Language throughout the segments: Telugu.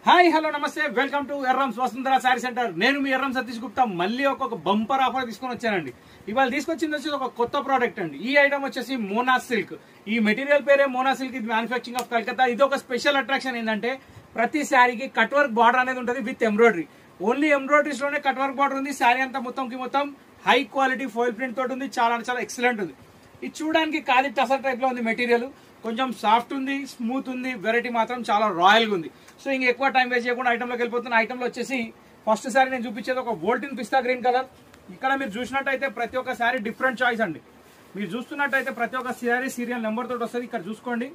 హాయ్ హలో నమస్తే welcome to Errams Vasundhara sari centre. నేను మీ ఎర్రం సతీష్ గుప్తా మళ్ళీ ఒక బంపర్ ఆఫర్ తీసుకొని వచ్చానండి. ఇవాళ తీసుకొచ్చింది వచ్చేసి ఒక కొత్త ప్రోడక్ట్ అండి. ఈ ఐటమ్ వచ్చేసి మోనా సిల్క్. ఈ మెటీరియల్ పేరే మోనా సిల్క్. ఇది మ్యానుఫ్యాక్చరింగ్ ఆఫ్ కలకత్తా. ఇది ఒక స్పెషల్ అట్రాక్షన్ ఏంటంటే ప్రతి శారీకి కట్ వర్క్ బార్డర్ అనేది ఉంటుంది విత్ ఎంబ్రాయిడరీ. ఓన్లీ ఎంబ్రాయిడరీస్ లోనే కట్ వర్క్ బార్డర్ ఉంది. శారీ అంతా మొత్తం హై క్వాలిటీ ఫాయిల్ ప్రింట్ తోటి ఉంది. చాలా ఎక్సలెంట్ ఉంది. ఇది చూడడానికి కాది టసర్ టైప్ లో ఉంది. మెటీరియల్ కొంచెం సాఫ్ట్ ఉంది, స్మూత్ ఉంది. వెరైటీ మాత్రం చాలా రాయల్ గా ఉంది. సో ఇంకా ఎక్కువ టైం వేస్ట్ చేయకుండా ఐటమ్ లోకి వెళ్ళిపోతున్న. ఐటమ్ లో వచ్చేసి ఫస్ట్ సారీ నేను చూపించేది ఒక వోల్టిన్ పిస్తా గ్రీన్ కలర్. ఇక్కడ మీరు చూసినట్టయితే ప్రతి ఒక్క సారీ డిఫరెంట్ చాయిస్ అండి. మీరు చూస్తున్నట్టయితే ప్రతి ఒక్క సారీ సీరియల్ నెంబర్ తోటి వస్తుంది. ఇక్కడ చూసుకోండి.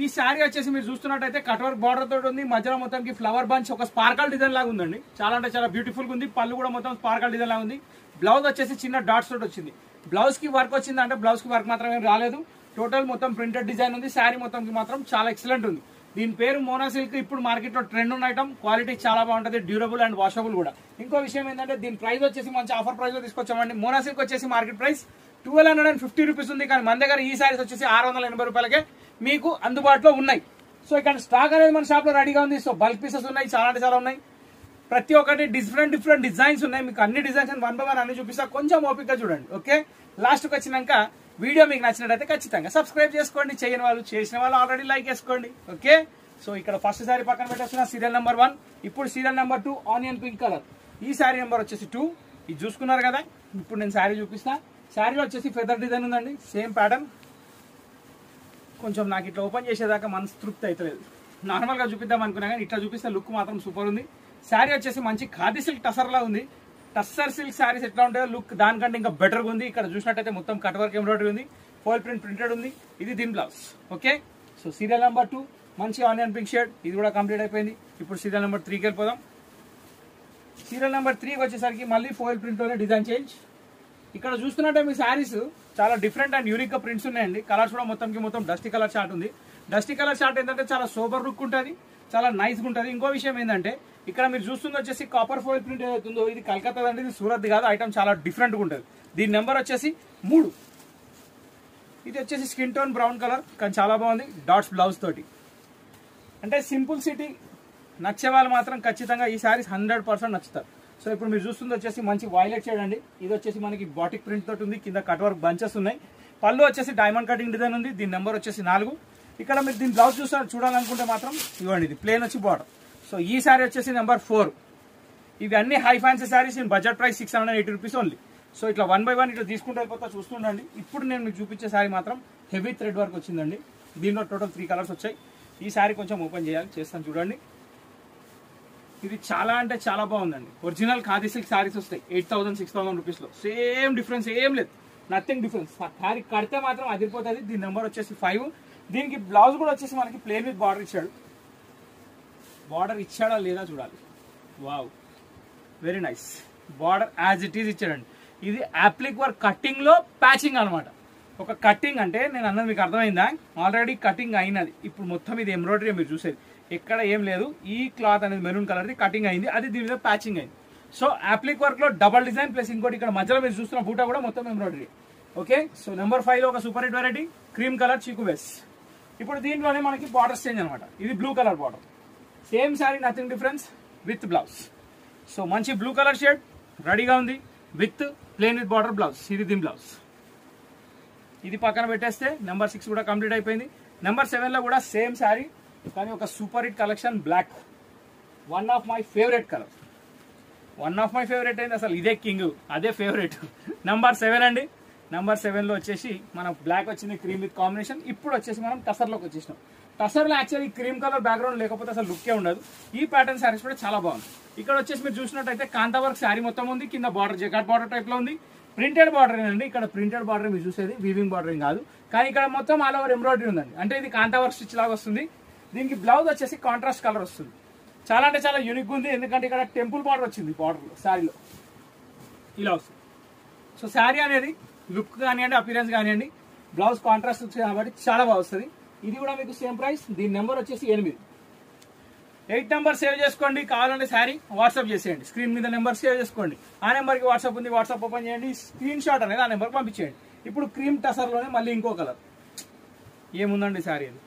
ఈ శారీ వచ్చేసి మీరు చూస్తున్నట్టయితే కట్ వర్క్ బార్డర్ తోటి ఉంది. మధ్యలో మొత్తానికి ఫ్లవర్ బంచ్ ఒక స్పార్కల్ డిజైన్ లాగా ఉందండి. చాలా బ్యూటిఫుల్ గా ఉంది. పళ్ళు కూడా మొత్తం స్పార్కల్ డిజైన్ లాగా ఉంది. బ్లౌజ్ వచ్చేసి చిన్న డాట్స్ తోటి వచ్చింది. బ్లౌజ్ కి వర్క్ వచ్చింది అంటే బ్లౌజ్ కి వర్క్ మాత్రం ఏం రాలేదు. టోటల్ మొత్తం ప్రింటెడ్ డిజైన్ ఉంది. శారీ మొత్తంకి మాత్రం చాలా ఎక్సలెంట్ ఉంది. దీని పేరు మోనా సిల్క్. ఇప్పుడు మార్కెట్ లో ట్రెండ్ ఉన్న ఐటమ్. క్వాలిటీ చాలా బాగుంటుంది. డ్యూరబుల్ అండ్ వాషబుల్ కూడా. ఇంకో విషయం ఏంటంటే దీని ప్రైస్ వచ్చేసి మంచి ఆఫర్ ప్రైస్ లో తీసుకొచ్చామండి. మోనా సిల్క్ వచ్చేసి మార్కెట్ ప్రైస్ 1250 రూపీస్ ఉంది. కానీ మన దగ్గర ఈ సారీస్ వచ్చేసి 680 రూపాయలకే మీకు అందుబాటులో ఉన్నాయి. సో ఇక్కడ స్టాక్ అనేది మన షాప్ లో రెడీగా ఉంది. సో బల్క్ పీసెస్ ఉన్నాయి. చాలా ఉన్నాయి. ప్రతి ఒక్కటి డిఫరెంట్ డిజైన్స్ ఉన్నాయి. మీకు అన్ని డిజైన్స్ వన్ బై వన్ అన్ని చూపిస్తా. కొంచెం ఓపిక చూడండి. ఓకే, లాస్ట్కి వచ్చినాక వీడియో మీకు నచ్చినట్టయితే ఖచ్చితంగా సబ్స్క్రైబ్ చేసుకోండి. చేయని వాళ్ళు, చేసిన వాళ్ళు ఆల్రెడీ లైక్ చేసుకోండి. ఓకే, సో ఇక్కడ ఫస్ట్ సారీ పక్కన పెట్టేస్తున్నా సీరియల్ నెంబర్ 1. ఇప్పుడు serial number 2 onion pink colour. ఈ సారీ నెంబర్ వచ్చేసి 2. ఇది చూసుకున్నారు కదా. ఇప్పుడు నేను శారీ చూపిస్తా. శారీలో వచ్చేసి ఫెదర్ డిజైన్ ఉందండి. Same pattern. కొంచెం నాకు ఇట్లా ఓపెన్ చేసేదాకా మనసు తృప్తి అవుతలేదు. నార్మల్ గా చూపిద్దాం అనుకున్నా కానీ ఇట్లా చూపిస్తే లుక్ మాత్రం సూపర్ ఉంది. శారీ వచ్చేసి మంచి ఖాదీ సిల్క్ టసర్ లా ఉంది. టస్సర్ సిల్క్ శారీస్ ఎట్లా ఉంటాయో లుక్ దానికంటే ఇంకా బెటర్ గా ఉంది. ఇక్కడ చూసినట్టయితే మొత్తం కట్ వర్క్ ఎంబ్రాయిడరీ ఉంది. ఫాయిల్ ప్రింట్ ప్రింటెడ్ ఉంది. ఇది దీని blouse. Okay, so serial number 2 మంచి ఆనియన్ పింక్ షేడ్. ఇది కూడా కంప్లీట్ అయిపోయింది. ఇప్పుడు సీరియల్ నెంబర్ 3కి వెళ్ళిపోదాం. సీరియల్ నెంబర్ 3కి వచ్చేసరికి మళ్ళీ ఫాయిల్ ప్రింట్ లోనే డిజైన్ చేంజ్. ఇక్కడ చూస్తున్నట్టే మీ శారీస్ చాలా డిఫరెంట్ అండ్ యూనిక్ గా ప్రింట్స్ ఉన్నాయండి. కలర్స్ కూడా మొత్తం డస్టీ కలర్ షార్ట్ ఉంది. డస్టీ కలర్ షార్ట్ ఏంటంటే చాలా సోబర్ లుక్ ఉంటుంది. చాలా నైస్ గా ఉంటుంది. ఇంకో విషయం ఏంటంటే ఇక్కడ మీరు చూస్తుంది వచ్చేసి కాపర్ ఫాయిల్ ప్రింట్ ఏదైతుందో ఇది కలకత్తా అండి. ఇది సూరత్ కాదు. ఐటమ్ చాలా డిఫరెంట్ గా ఉంటుంది. దీని నెంబర్ వచ్చేసి 3. ఇది వచ్చేసి స్కిన్ టోన్ బ్రౌన్ కలర్ కానీ చాలా బాగుంది. డాట్స్ బ్లౌజ్ తోటి. అంటే సింపుల్ సిటీ నచ్చే వాళ్ళు మాత్రం ఖచ్చితంగా ఈ శారీస్ 100% నచ్చుతారు. సో ఇప్పుడు మీరు చూస్తుంది వచ్చేసి మంచి వైలెట్ షేడ్ అండి. ఇది వచ్చేసి మనకి బాటిక్ ప్రింట్ తోటి ఉంది. కింద కట్ వర్క్ బంచెస్ ఉన్నాయి. పళ్ళు వచ్చేసి డైమండ్ కటింగ్ డిజైన్ ఉంది. దీని నెంబర్ వచ్చేసి 4. ఇక్కడ మీరు దీని బ్లౌజ్ చూడాలనుకుంటే మాత్రం ఇవ్వండి. ఇది ప్లేన్ వచ్చి బార్డర్. సో ఈ శారీ వచ్చేసి నెంబర్ 4. ఇవి అన్ని high fancy saris. In budget price 680 rupees only. So ఇట్లా 1 బై 1 ఇట్లా తీసుకుంటూ అయిపోతా. చూస్తుండండి. ఇప్పుడు నేను మీకు చూపించే శారీ మాత్రం హెవీ థ్రెడ్ వర్క్ వచ్చిందండి. దీనిలో టోటల్ 3 కలర్స్ వచ్చాయి. ఈ శారీ కొంచెం ఓపెన్ చేస్తాను చూడండి. ఇది చాలా బాగుందండి. ఒరిజినల్ ఖాదీ సిల్క్ శారీస్ వస్తాయి 8000-6000 రూపీస్లో. సేమ్ డిఫరెన్స్ ఏం లేదు. Nothing difference. శారీ కడితే మాత్రం అదిరిపోతుంది. దీని నెంబర్ వచ్చేసి 5. దీనికి బ్లౌజ్ కూడా వచ్చేసి మనకి ప్లేన్ విత్ బార్డర్ ఇచ్చాడు. బార్డర్ ఇచ్చాడా లేదా చూడాలి. Wow, very nice. Border as it is ఇచ్చాడండి. ఇది అప్లిక్ వర్క్ కటింగ్ లో ప్యాచింగ్ అనమాట. ఒక కటింగ్ అంటే నేను అన్నది మీకు అర్థమైందా? ఆల్రెడీ కటింగ్ అయినది. ఇప్పుడు మొత్తం ఇది ఎంబ్రాయిడరీ మీరు చూసేది. ఎక్కడ ఏం లేదు. ఈ క్లాత్ అనేది మెరూన్ కలర్ది కటింగ్ అయింది. అది దీని మీద ప్యాచింగ్ అయింది. సో అప్లిక్ వర్క్ లో డబల్ డిజైన్ ప్లస్ ఇంకోటి ఇక్కడ మధ్యలో మీరు చూస్తున్న బూటా కూడా మొత్తం ఎంబ్రాయిడరీ. ఓకే, సో నెంబర్ 5 లో ఒక super hit variety cream colour చీకు బేస్. ఇప్పుడు దీంట్లోనే మనకి బార్డర్స్ చేంజ్ అనమాట. ఇది blue colour border. Same sari nothing difference with blouse. So మంచి బ్లూ కలర్ షేడ్ రెడీగా ఉంది with plane with border blouse. ఇది దీని బ్లౌజ్. ఇది పక్కన పెట్టేస్తే నెంబర్ 6 కూడా కంప్లీట్ అయిపోయింది. నెంబర్ 7 లో కూడా సేమ్ శారీ కానీ ఒక super hit collection black. One of my favourite colour. అయింది అసలు. ఇదే కింగ్, అదే ఫేవరెట్. నెంబర్ 7 అండి. నెంబర్ 7 లో వచ్చేసి మనం బ్లాక్ వచ్చింది క్రీమ్ విత్ కాంబినేషన్. ఇప్పుడు వచ్చేసి మనం టసర్లోకి వచ్చేసినాం. టసర్లో యాక్చువల్లీ క్రీమ్ కలర్ బ్యాక్గ్రౌండ్ లేకపోతే అసలు లుక్కే ఉండదు. ఈ ప్యాటర్న్ శారీస్ కూడా చాలా బాగుంది. ఇక్కడ వచ్చేసి మీరు చూసినట్టయితే కాంతా వర్క్ శారీ మొత్తం ఉంది. కింద బార్డర్ జకాట్ బార్డర్ టైప్ లో ఉంది. ప్రింటెడ్ బార్డర్ అండి. ఇక్కడ ప్రింటెడ్ బార్డర్ మీరు చూసేది వీవింగ్ బార్డరింగ్ కాదు. కానీ ఇక్కడ మొత్తం ఆల్ ఓవర్ ఎంబ్రాయిడరీ ఉందండి. అంటే ఇది కాంతా వర్క్ స్టిచ్ లాగా వస్తుంది. దీనికి బ్లౌజ్ వచ్చేసి కాంట్రాస్ట్ కలర్ వస్తుంది. చాలా యూనిక్ ఉంది. ఎందుకంటే ఇక్కడ టెంపుల్ బార్డర్ వచ్చింది. బార్డర్లో శారీలో ఇలా వస్తుంది. సో శారీ అనేది లుక్ కానివ్వండి, అపీరెన్స్ కానివ్వండి, బ్లౌజ్ కాంట్రాస్ట్ వచ్చింది కాబట్టి చాలా బాగా వస్తుంది. ఇది కూడా మీకు సేమ్ ప్రైస్. దీని నెంబర్ వచ్చేసి 8 నెంబర్ సేవ్ చేసుకోండి. కావాలంటే శారీ వాట్సాప్ చేసేయండి. స్క్రీన్ మీద నెంబర్ సేవ్ చేసుకోండి. ఆ నెంబర్కి వాట్సాప్ ఉంది. వాట్సాప్ ఓపెన్ చేయండి. స్క్రీన్ షాట్ అనేది ఆ నెంబర్కి పంపించేయండి. ఇప్పుడు క్రీమ్ టసర్లోనే మళ్ళీ ఇంకో కలర్. ఏముందండి శారీ అది.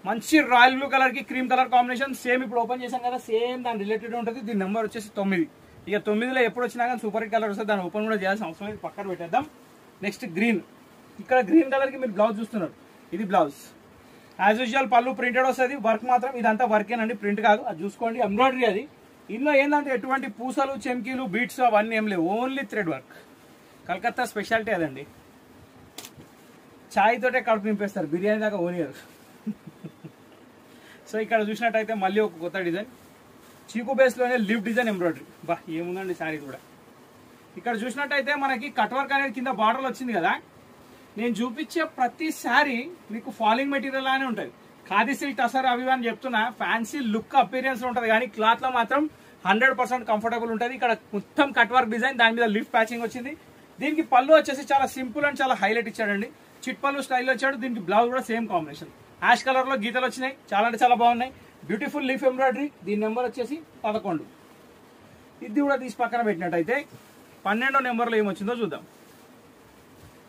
మంచి రాయల్ బ్లూ కలర్ కి క్రీమ్ కలర్ కాంబినేషన్. సేమ్ ఇప్పుడు ఓపెన్ చేశాం కదా, సేమ్ దాని రిలేటెడ్ ఉంటుంది. దీని నెంబర్ వచ్చేసి 9. ఇక 9లో ఎప్పుడు వచ్చినా కానీ సూపర్ హిట్ కలర్ వస్తుంది. దాన్ని ఓపెన్ కూడా చేయాల్సిన అవసరం లేదు, పక్కన పెట్టేద్దాం. Next green. ఇక్కడ గ్రీన్ కలర్ కి మీరు బ్లౌజ్ చూస్తున్నారు, ఇది బ్లౌజ్. యాజ్ యూజువల్ పళ్ళు ప్రింటెడ్ వస్తుంది. వర్క్ మాత్రం ఇదంతా వర్కేనండి, ప్రింట్ కాదు. అది చూసుకోండి, ఎంబ్రాయిడరీ అది. ఇందులో ఏంటంటే ఎటువంటి పూసలు చెమ్కీలు బీట్స్ అవన్నీ ఏం లేవు, only thread work. Calcutta speciality అదండి. ఛాయ్ తోటే కడుపు నింపేస్తారు, బిర్యానీ దాకా ఓనియర్. సో ఇక్కడ చూసినట్టయితే మళ్ళీ ఒక కొత్త డిజైన్, చీకు బేస్లోనే లివ్ డిజైన్ ఎంబ్రాయిడరీ. బా ఏముందండి శారీ కూడా. ఇక్కడ చూసినట్టయితే మనకి కట్ వర్క్ అనేది కింద బార్డర్ వచ్చింది కదా. నేను చూపించే ప్రతి శారీ మీకు ఫాలింగ్ మెటీరియల్ అనే ఉంటుంది. ఖాదీ సిల్క్ టసర్ అవి అని చెప్తున్నా, ఫ్యాన్సీ లుక్ అపీరియన్స్ ఉంటుంది కానీ క్లాత్ లో మాత్రం 100% కంఫర్టబుల్ ఉంటుంది. ఇక్కడ మొత్తం కట్ వర్క్ డిజైన్, దాని మీద లిఫ్ట్ ప్యాచింగ్ వచ్చింది. దీనికి పళ్ళు వచ్చేసి చాలా సింపుల్ అండ్ చాలా హైలైట్ ఇచ్చాడండి. చిట్ పళ్ళు స్టైల్లో ఇచ్చాడు. దీనికి బ్లౌజ్ కూడా సేమ్ కాంబినేషన్, యాష్ కలర్ లో గీతలు వచ్చినాయి. చాలా అంటే చాలా బాగున్నాయి. Beautiful leaf embroidery. దీని నెంబర్ వచ్చేసి 11. ఇది కూడా తీసి పక్కన పెట్టినట్టయితే 12వ నెంబర్లో ఏమొచ్చిందో చూద్దాం.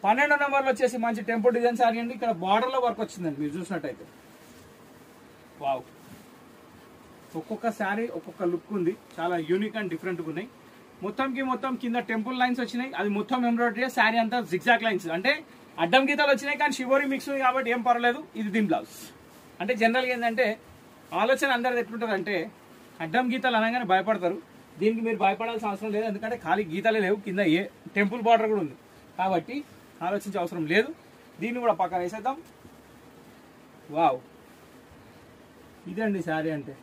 12వ నెంబర్లో వచ్చేసి మంచి టెంపుల్ డిజైన్ సారీ అండి. ఇక్కడ బార్డర్ లో వర్క్ వచ్చిందండి మీరు చూసినట్టయితే. వావ్, ఒక్కొక్క శారీ ఒక్కొక్క లుక్ ఉంది, చాలా యూనిక్ అండ్ డిఫరెంట్గా ఉన్నాయి. మొత్తం కింద టెంపుల్ లైన్స్ వచ్చినాయి, అది మొత్తం ఎంబ్రాయిడరీ. శారీ అంతా జిగ్జాక్ లైన్స్, అంటే అడ్డం గీతాలు వచ్చినాయి కానీ షివోరీ మిక్స్ ఉంది కాబట్టి ఏం పర్వాలేదు. ఇది దీని బ్లౌజ్. అంటే జనరల్గా ఏంటంటే ఆలోచన అందరిది ఎట్లుంటుంది అంటే అడ్డం గీతాలు అనగానే భయపడతారు. దీనికి మీరు భయపడాల్సిన అవసరం లేదు, ఎందుకంటే ఖాళీ గీతాలే లేవు, కింద ఏ టెంపుల్ బార్డర్ కూడా ఉంది కాబట్టి ఆలోచించే అవసరం లేదు. దీన్ని కూడా పక్కన వేసేద్దాం. వావ్, ఇదండి శారీ అంటే.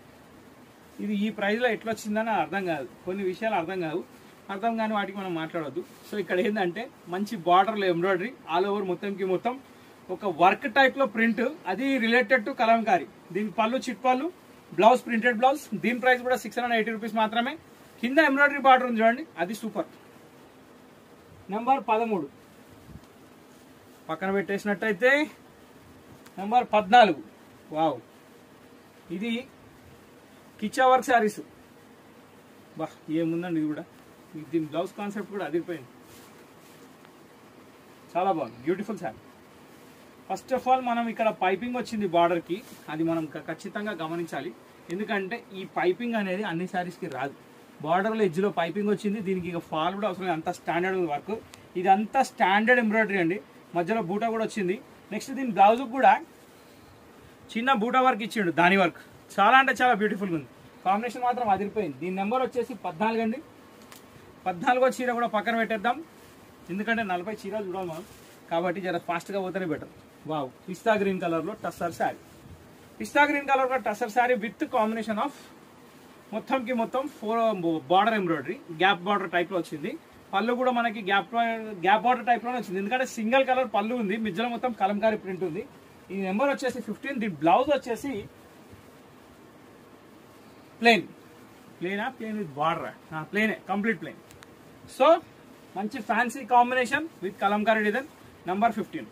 ఇది ఈ ప్రైస్లో ఎట్లా వచ్చిందని అర్థం కాదు, కొన్ని విషయాలు అర్థం కాని వాటికి మనం మాట్లాడొద్దు. సో ఇక్కడ ఏంటంటే మంచి బార్డర్లో ఎంబ్రాయిడరీ ఆల్ ఓవర్, మొత్తం ఒక వర్క్ టైప్లో ప్రింట్, అది రిలేటెడ్ టు కలంకారీ. దీని పళ్ళు చిట్ పళ్ళు, బ్లౌజ్ ప్రింటెడ్ బ్లౌజ్. దీని ప్రైస్ కూడా 680 రూపీస్ మాత్రమే. కింద ఎంబ్రాయిడరీ బార్డర్ ఉంది చూడండి, అది సూపర్. నెంబర్ 13 పక్కన పెట్టేసినట్టయితే నెంబర్ 14. వావ్, ఇది కిచ్చా వర్క్ శారీస్. బా ఏముందండి ఇది కూడా. దీని బ్లౌజ్ కాన్సెప్ట్ కూడా అదిరిపోయింది, చాలా బాగుంది, beautiful sari. First of all మనం ఇక్కడ పైపింగ్ వచ్చింది బార్డర్కి, అది మనం ఖచ్చితంగా గమనించాలి. ఎందుకంటే ఈ పైపింగ్ అనేది అన్ని శారీస్కి రాదు. బార్డర్లో ఎడ్జ్లో పైపింగ్ వచ్చింది. దీనికి ఇక ఫాల్ కూడా అవసరం లేదు, అంత స్టాండర్డ్ వర్క్. ఇది అంతా స్టాండర్డ్ ఎంబ్రాయిడరీ అండి. మధ్యలో బూటా కూడా వచ్చింది. నెక్స్ట్ దీని బ్లౌజ్కి కూడా చిన్న బూటా వర్క్ ఇచ్చిండు, దాని వర్క్ చాలా అంటే చాలా బ్యూటిఫుల్గా ఉంది. కాంబినేషన్ మాత్రం అదిరిపోయింది. దీని నెంబర్ వచ్చేసి 14 అండి. 14వ చీర కూడా పక్కన పెట్టేద్దాం, ఎందుకంటే 40 చీరలు చూడాలి మనం కాబట్టి జర ఫాస్ట్గా పోతేనే బెటర్. వావ్, పిస్తా గ్రీన్ కలర్లో టస్సర్ శారీ. పిస్తా గ్రీన్ కలర్లో tussar sari with combination of మొత్తం 4 బార్డర్ ఎంబ్రాయిడరీ, గ్యాప్ బార్డర్ టైప్లో వచ్చింది. పళ్ళు కూడా మనకి గ్యాప్ బార్డర్ టైప్లోనే వచ్చింది, ఎందుకంటే సింగిల్ కలర్ పళ్ళు ఉంది, మధ్యలో మొత్తం కలంకారీ ప్రింట్ ఉంది. ఈ నెంబర్ వచ్చేసి 15. దీని బ్లౌజ్ వచ్చేసి ప్లెయిన్ విత్ బార్డర్, ప్లెయినే, కంప్లీట్ ప్లెయిన్. సో మంచి fancy combination with Kalamkari design. Number 15.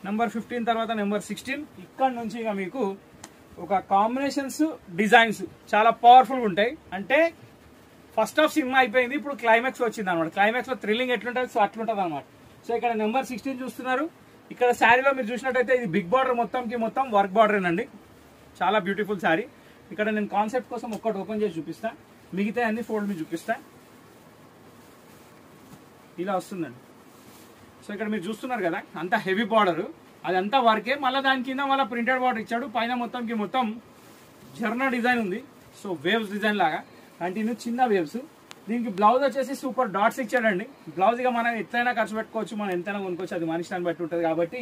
Number 15 తర్వాత నెంబర్ 16. ఇక్కడ నుంచి ఇక మీకు ఒక కాంబినేషన్స్ డిజైన్స్ చాలా పవర్ఫుల్గా ఉంటాయి. అంటే ఫస్ట్ హాఫ్ సినిమా అయిపోయింది, ఇప్పుడు క్లైమాక్స్ వచ్చింది అనమాట. క్లైమాక్స్లో థ్రిల్లింగ్ ఎట్లుంటుంది, సో అట్లుంటుంది అనమాట. సో ఇక్కడ నెంబర్ 16 చూస్తున్నారు. ఇక్కడ శారీలో మీరు చూసినట్టయితే ఇది బిగ్ బార్డర్, మొత్తం వర్క్ బార్డర్ అండి, చాలా బ్యూటిఫుల్ శారీ. ఇక్కడ నేను కాన్సెప్ట్ కోసం ఒక్కటి ఓపెన్ చేసి చూపిస్తా, మిగతా అన్ని ఫోల్డ్ మీద చూపిస్తా. ఇలా వస్తుందండి. సో ఇక్కడ మీరు చూస్తున్నారు కదా, అంతా హెవీ బార్డర్, అదంతా వర్కే. మళ్ళీ దాని కింద మళ్ళీ ప్రింటెడ్ బార్డర్ ఇచ్చాడు. పైన మొత్తం జర్నా డిజైన్ ఉంది. సో వేవ్స్ డిజైన్ లాగా కంటిన్యూ చిన్న వేవ్స్. దీనికి బ్లౌజ్ వచ్చేసి సూపర్ డాట్స్ ఇచ్చాడండి. బ్లౌజ్ ఇక మనం ఎట్లయినా ఖర్చు పెట్టుకోవచ్చు, మనం ఎంతైనా కొనుక్కోవచ్చు, అది మనిషిని బట్టి ఉంటుంది కాబట్టి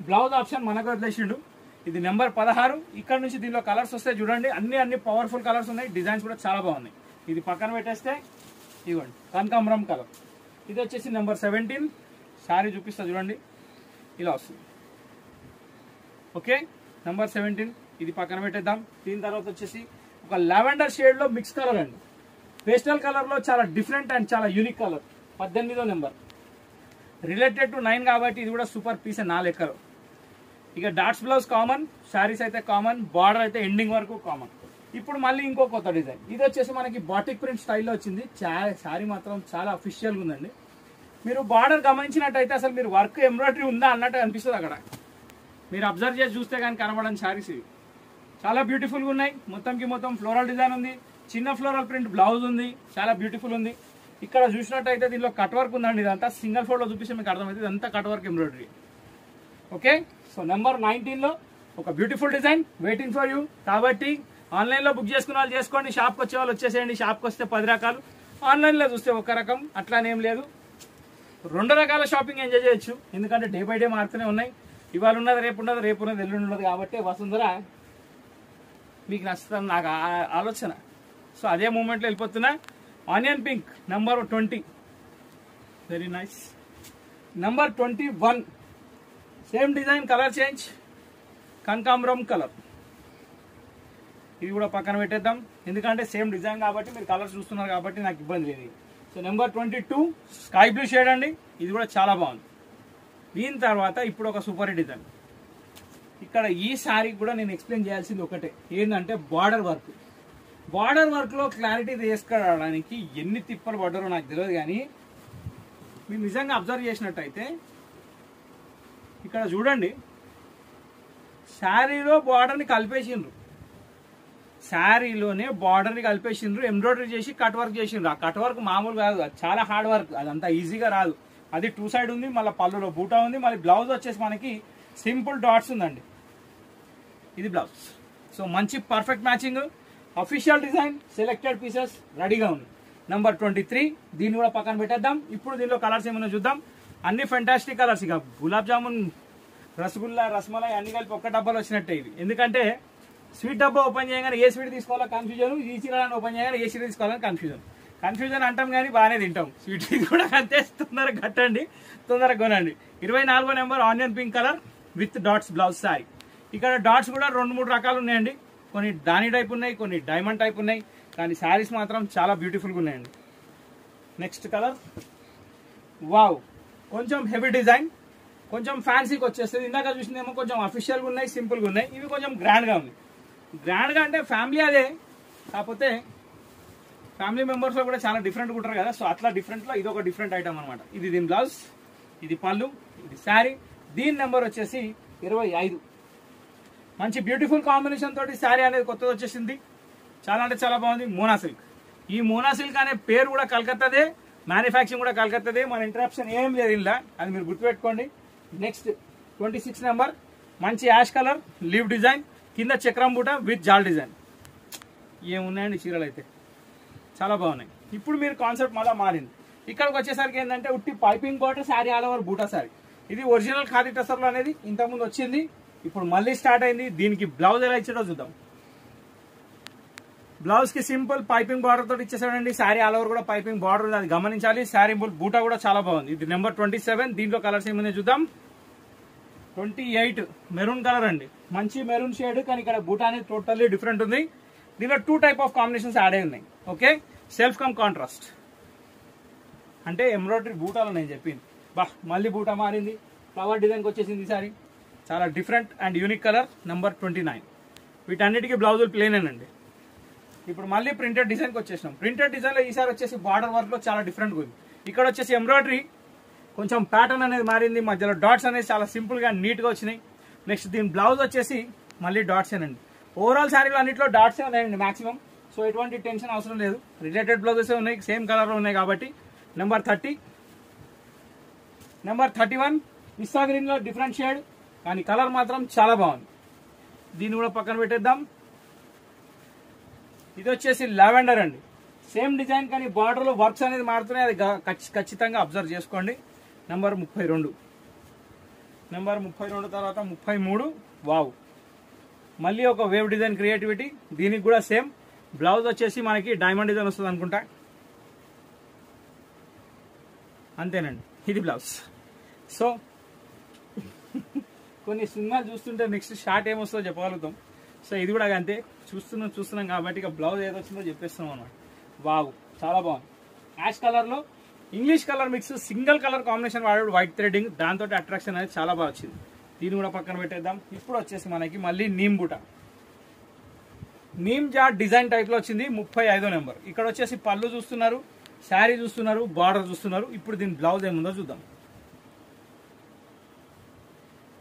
బ్లౌజ్ ఆప్షన్ మనకు వదిలేసిండు. ఇది నెంబర్ 16. ఇక్కడ నుంచి దీనిలో కలర్స్ వస్తాయి చూడండి, అన్ని పవర్ఫుల్ కలర్స్ ఉన్నాయి, డిజైన్స్ కూడా చాలా బాగున్నాయి. ఇది పక్కన పెట్టేస్తే ఇవ్వండి కనకాంబరం కలర్. ఇది వచ్చేసి నెంబర్ 17. శారీ చూపిస్తా చూడండి, ఇలా వస్తుంది. ఓకే, నెంబర్ 17 ఇది పక్కన పెట్టేద్దాం. దీని తర్వాత వచ్చేసి ఒక లావెండర్ షేడ్ లో మిక్స్ కలర్ అండి, పేస్టల్ కలర్ లో చాలా డిఫరెంట్ అండ్ చాలా యూనిక్ కలర్. 18వ నెంబర్, రిలేటెడ్ టు 9 కాబట్టి ఇది కూడా సూపర్ పీస్ నా లెక్కలో. ఇక డాట్స్ బ్లౌజ్ కామన్, శారీస్ అయితే కామన్, బార్డర్ అయితే ఎండింగ్ వరకు కామన్. ఇప్పుడు మళ్ళీ ఇంకో కొత్త డిజైన్. ఇది వచ్చేసి మనకి బాటిక్ ప్రింట్ స్టైల్లో వచ్చింది. శారీ మాత్రం చాలా అఫీషియల్గా ఉందండి. మీరు బార్డర్ గమనించినట్టయితే అసలు మీరు వర్క్ ఎంబ్రాయిడరీ ఉందా అన్నట్టు అనిపిస్తుంది. అక్కడ మీరు అబ్జర్వ్ చేసి చూస్తే కానీ కనబడని శారీస్ ఇవి. చాలా బ్యూటిఫుల్గా ఉన్నాయి. మొత్తంకి మొత్తం ఫ్లోరల్ డిజైన్ ఉంది, చిన్న ఫ్లోరల్ ప్రింట్ బ్లౌజ్ ఉంది, చాలా బ్యూటిఫుల్ ఉంది. ఇక్కడ చూసినట్టయితే దీనిలో కట్ వర్క్ ఉందండి. ఇదంతా సింగిల్ ఫోల్డ్లో చూపిస్తే మీకు అర్థమవుతుంది, ఇదంతా cut work embroidery. Okay, so number 19లో ఒక beautiful design waiting for you. కాబట్టి ఆన్లైన్లో బుక్ చేసుకున్న వాళ్ళు చేసుకోండి, షాప్కి వచ్చే వాళ్ళు వచ్చేసేయండి. షాప్కి వస్తే 10 రకాలు, ఆన్లైన్లో చూస్తే ఒక రకం, అట్లానేం లేదు. 2 రకాల షాపింగ్ ఎంజాయ్ చేయొచ్చు, ఎందుకంటే డే బై డే మారుతూనే ఉన్నాయి. ఇవాళ ఉన్నది రేపు ఉన్నది, రేపు ఉన్నది ఎల్లుండి ఉన్నది. కాబట్టి వసుంధర మీకు నచ్చుతుంది నాకు ఆలోచన. సో అదే మూమెంట్లో వెళ్ళిపోతున్నా. Onion pink number 20, very nice. Number 21 same design, colour change, కనకాంబరం కలర్. ఇది కూడా పక్కన పెట్టేద్దాం, ఎందుకంటే సేమ్ డిజైన్ కాబట్టి మీరు కలర్స్ చూస్తున్నారు కాబట్టి నాకు ఇబ్బంది లేదు. So number 22 sky blue shade అండి, ఇది కూడా చాలా బాగుంది. దీని తర్వాత ఇప్పుడు ఒక సూపర్ డిజైన్. ఇక్కడ ఈ శారీ కూడా నేను ఎక్స్ప్లెయిన్ చేయాల్సింది ఒకటే, ఏంటంటే బార్డర్ వర్క్. బార్డర్ వర్క్లో క్లారిటీ తీసుకురావడానికి ఎన్ని తిప్పలు పడ్డారో నాకు తెలియదు, కానీ మీరు నిజంగా అబ్జర్వ్ చేసినట్టయితే ఇక్కడ చూడండి, శారీలో బార్డర్ని కలిపేసిండ్రు, శారీలోనే బార్డర్ని కలిపేసిండ్రు, ఎంబ్రాయిడరీ చేసి కట్ వర్క్ చేసిండ్రు. ఆ కట్ వర్క్ మామూలు కాదు, అది చాలా హార్డ్ వర్క్, అదంతా ఈజీగా రాదు. అది 2 సైడ్ ఉంది, మళ్ళీ పళ్ళులో బూటా ఉంది, మళ్ళీ బ్లౌజ్ వచ్చేసి మనకి సింపుల్ డాట్స్ ఉందండి. ఇది బ్లౌజ్. సో మంచి perfect matching, official design, selected pieces రెడీగా ఉంది. నెంబర్ 23 దీన్ని కూడా పక్కన పెట్టేద్దాం. ఇప్పుడు దీనిలో కలర్స్ ఏమైనా చూద్దాం. అన్ని ఫెంటాస్టిక్ కలర్స్, ఇక గులాబ్ జామున్, రసగుల్లా, రసమలై అన్ని కలిపి ఒక్క డబ్బాలు వచ్చినట్టే ఇవి. ఎందుకంటే స్వీట్ డబ్బా ఓపెన్ చేయగానే ఏ స్వీట్ తీసుకోవాలో కన్ఫ్యూజన్, ఈ చీరలను ఓపెన్ చేయగానే ఏ చీర తీసుకోవాలని కన్ఫ్యూజన్ అంటాం, కానీ బాగానే తింటాం. స్వీట్ కూడా అంతే, తొందరగా కట్టండి, తొందరగా కొనండి. 24వ number onion pink colour with dots blouse sari. ఇక్కడ డాట్స్ కూడా 2-3 రకాలు ఉన్నాయండి. కొన్ని దాని టైప్ ఉన్నాయి, కొన్ని డైమండ్ టైప్ ఉన్నాయి, కానీ శారీస్ మాత్రం చాలా బ్యూటిఫుల్గా ఉన్నాయండి. నెక్స్ట్ కలర్, వావ్, కొంచెం హెవీ డిజైన్, కొంచెం ఫ్యాన్సీకి వచ్చేస్తుంది. ఇందాక చూసిందేమో కొంచెం అఫీషియల్గా ఉన్నాయి, సింపుల్గా ఉన్నాయి. ఇవి కొంచెం గ్రాండ్గా ఉంది. గ్రాండ్గా అంటే ఫ్యామిలీ అదే, కాకపోతే ఫ్యామిలీ మెంబర్స్లో కూడా చాలా డిఫరెంట్గా ఉంటారు కదా. సో అట్లా డిఫరెంట్లో ఇది ఒక డిఫరెంట్ ఐటమ్ అనమాట. ఇది దీని బ్లౌజ్, ఇది పళ్ళు, ఇది శారీ. దీని నెంబర్ వచ్చేసి 25. మంచి బ్యూటిఫుల్ కాంబినేషన్ తోటి శారీ అనేది కొత్తది వచ్చేసింది, చాలా అంటే చాలా బాగుంది. Mona silk. ఈ మోనా సిల్క్ అనే పేరు కూడా కలకత్తాదే, మ్యానుఫ్యాక్చరింగ్ కూడా కలకత్తాదే, మన ఇంటరప్షన్ ఏం లేదు ఇలా, అది మీరు గుర్తుపెట్టుకోండి. నెక్స్ట్ 26 నెంబర్ మంచి యాష్ కలర్ లీవ్ డిజైన్, కింద చక్రం బూట విత్ జాల్ డిజైన్. ఏమున్నాయండి చీరలు అయితే చాలా బాగున్నాయి. ఇప్పుడు మీరు కాన్సెప్ట్ మళ్ళీ మారింది. ఇక్కడికి వచ్చేసరికి ఏంటంటే ఉట్టి piping border sari, all over బూటా శారీ. ఇది ఒరిజినల్ ఖాదీ టసర్లో అనేది ఇంతకుముందు వచ్చింది, ఇప్పుడు మళ్ళీ స్టార్ట్ అయింది. దీనికి బ్లౌజ్ ఎలా ఇచ్చాడో చూద్దాం. బ్లౌజ్ కి సింపుల్ పైపింగ్ బార్డర్ తోటి ఇచ్చేసాడండి. శారీ ఆల్ ఓవర్ కూడా పైపింగ్ బార్డర్ ఉంది, అది గమనించాలి. శారీ బూటా కూడా చాలా బాగుంది. ఇది నెంబర్ 27. దీంట్లో కలర్స్ ఏమైనా చూద్దాం. 28 మెరూన్ కలర్ అండి, మంచి మెరూన్ షేడ్, కానీ ఇక్కడ బూటా అనేది టోటల్లీ డిఫరెంట్ ఉంది. దీనిలో 2 టైప్ ఆఫ్ కాంబినేషన్స్ యాడ్ అయి ఉన్నాయి. ఓకే, సెల్ఫ్ కమ్ కాంట్రాస్ట్ అంటే ఎంబ్రాయిడరీ బూటాలో నేను చెప్పింది. మళ్ళీ బూటా మారింది, ఫ్లవర్ డిజైన్కి వచ్చేసింది. ఈసారి చాలా different and unique colour. Number 29. వీటన్నిటికీ బ్లౌజులు ప్లేనేనండి. ఇప్పుడు మళ్ళీ ప్రింటెడ్ డిజైన్కి వచ్చేసినాం. ప్రింటెడ్ డిజైన్లో ఈసారి వచ్చేసి బార్డర్ వర్క్లో చాలా డిఫరెంట్గా ఉంది. ఇక్కడ వచ్చేసి ఎంబ్రాయిడరీ కొంచెం ప్యాటర్న్ అనేది మారింది, మధ్యలో డాట్స్ అనేది చాలా సింపుల్గా నీట్గా వచ్చినాయి. నెక్స్ట్ దీని బ్లౌజ్ వచ్చేసి మళ్ళీ డాట్సేనండి. ఓవరాల్ శారీలో అన్నింటిలో డాట్సే ఉన్నాయండి మ్యాక్సిమం. సో ఎటువంటి టెన్షన్ అవసరం లేదు, రిలేటెడ్ బ్లౌజెస్ ఉన్నాయి, సేమ్ కలర్లో ఉన్నాయి కాబట్టి. నెంబర్ 30. నెంబర్ 31 పిస్తా గ్రీన్లో డిఫరెంట్ షేడ్, కానీ కలర్ మాత్రం చాలా బాగుంది. దీన్ని కూడా పక్కన పెట్టేద్దాం. ఇది వచ్చేసి లావెండర్ అండి, సేమ్ డిజైన్ కానీ బార్డర్లో వర్క్స్ అనేది మారుతున్నాయి, అది ఖచ్చితంగా అబ్జర్వ్ చేసుకోండి. నెంబర్ 32. నెంబర్ 32 తర్వాత 33. వావ్, మళ్ళీ ఒక వేవ్ డిజైన్ క్రియేటివిటీ. దీనికి కూడా సేమ్ బ్లౌజ్ వచ్చేసి మనకి డైమండ్ డిజైన్ వస్తుంది అనుకుంటా, అంతేనండి. ఇది బ్లౌజ్. సో కొన్ని సినిమాలు చూస్తుంటే నెక్స్ట్ షార్ట్ ఏమొస్తుందో చెప్పగలుగుతాం. సో ఇది కూడా అంతే, చూస్తున్నాం కాబట్టి ఇక బ్లౌజ్ ఏదో వచ్చిందో చెప్పేస్తున్నాం అన్నమాట. వావ్, చాలా బాగుంది. యాష్ కలర్లో English colour mix, single colour combination వాడాడు, వైట్ థ్రెడింగ్, దాంతో అట్రాక్షన్ అనేది చాలా బాగా వచ్చింది. దీన్ని కూడా పక్కన పెట్టేద్దాం. ఇప్పుడు వచ్చేసి మనకి మళ్ళీ నీమ్ బూట, నీమ్ జాట్ డిజైన్ టైప్లో వచ్చింది. 35వ నెంబర్. ఇక్కడ వచ్చేసి పళ్ళు చూస్తున్నారు, శారీ చూస్తున్నారు, బార్డర్ చూస్తున్నారు. ఇప్పుడు దీని బ్లౌజ్ ఏముందో చూద్దాం.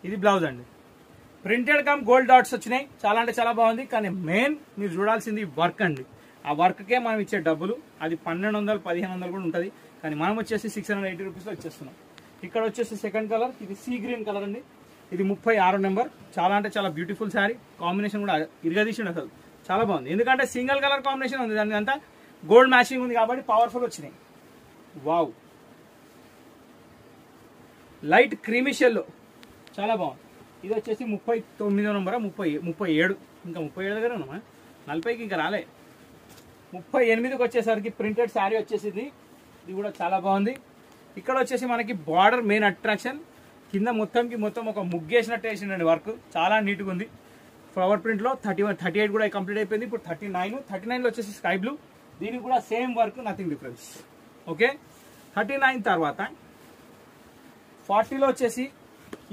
ఇది బ్లౌజ్ అండి. ప్రింటెడ్ కమ్ గోల్డ్ డాట్స్ వచ్చినాయి. చాలా అంటే చాలా బాగుంది. కానీ మెయిన్ మీరు చూడాల్సింది వర్క్ అండి. ఆ వర్క్కే మనం ఇచ్చే డబ్బులు అది 1200 1500 కూడా ఉంటుంది. కానీ మనం వచ్చేసి 680 రూపీస్లో ఇచ్చేస్తున్నాం. ఇక్కడ వచ్చేసి సెకండ్ కలర్, ఇది సీ గ్రీన్ కలర్ అండి. ఇది 36 నెంబర్. చాలా అంటే చాలా బ్యూటిఫుల్ శారీ. కాంబినేషన్ కూడా ఇరగదీసిండు అసలు, చాలా బాగుంది. ఎందుకంటే సింగిల్ కలర్ కాంబినేషన్ ఉంది, దాని అంతా గోల్డ్ మ్యాచింగ్ ఉంది కాబట్టి పవర్ఫుల్ వచ్చినాయి. వావ్, లైట్ క్రీమీ షెల్లో చాలా బాగుంది. ఇది వచ్చేసి 39 నెంబర్, 37 ఇంకా 37 దగ్గర ఉన్నామా, 40కి ఇంకా రాలే. 38కి వచ్చేసరికి ప్రింటెడ్ శారీ వచ్చేసింది. ఇది కూడా చాలా బాగుంది. ఇక్కడ వచ్చేసి మనకి బార్డర్ మెయిన్ అట్రాక్షన్. కింద మొత్తం ఒక ముగ్గేసినట్టు వేసిండండి వర్క్, చాలా నీట్గా ఉంది. ఫ్లవర్ ప్రింట్లో 38 కూడా కంప్లీట్ అయిపోయింది. ఇప్పుడు 39లో వచ్చేసి స్కై బ్లూ. దీనికి కూడా same work, nothing difference. Okay, 39 తర్వాత 40లో వచ్చేసి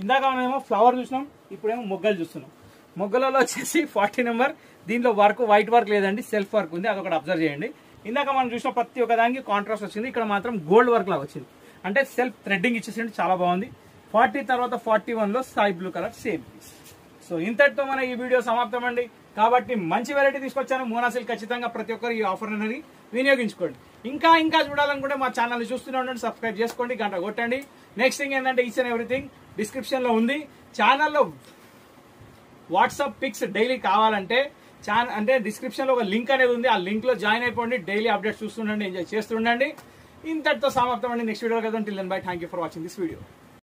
ఇందాక మనమేమో ఫ్లవర్ చూసినాం, ఇప్పుడేమో మొగ్గలు చూస్తున్నాం. మొగ్గలలో వచ్చేసి 40 నెంబర్. దీంట్లో వర్క్ వైట్ వర్క్ లేదండి, సెల్ఫ్ వర్క్ ఉంది, అదొకటి అబ్జర్వ్ చేయండి. ఇందాక మనం చూసిన ప్రతి ఒక్క దానికి కాంట్రాస్ట్ వచ్చింది, ఇక్కడ మాత్రం గోల్డ్ వర్క్ లాగా వచ్చింది, అంటే సెల్ఫ్ థ్రెడ్డింగ్ ఇచ్చేసింది, చాలా బాగుంది. 40 తర్వాత 41లో sky blue colour same piece. So ఇంతటితో మన ఈ వీడియో సమాప్తం అండి. కాబట్టి మంచి వెరైటీ తీసుకొచ్చాను మోనా సిల్క్. ఖచ్చితంగా ప్రతి ఒక్కరు ఈ ఆఫర్ అనేది వినియోగించుకోండి. ఇంకా చూడాలనుకుంటే మా ఛానల్ చూస్తూనే ఉండండి, సబ్స్క్రైబ్ చేసుకోండి, గంట కొట్టండి. నెక్స్ట్ థింగ్ ఏంటంటే ఈచ్ అండ్ ఎవ్రీథింగ్ డిస్క్రిప్షన్లో ఉంది. ఛానల్లో వాట్సాప్ పిక్స్ డైలీ కావాలంటే అంటే డిస్క్రిప్షన్లో ఒక లింక్ అనేది ఉంది, ఆ లింక్లో జాయిన్ అయిపోండి. డైలీ అప్డేట్స్ చూస్తుండండి, ఎంజాయ్ చేస్తుండండి. ఇంతటితో సమాప్తం అండి. నెక్స్ట్ వీడియో కదా, till then bye. Thank you for watching this video.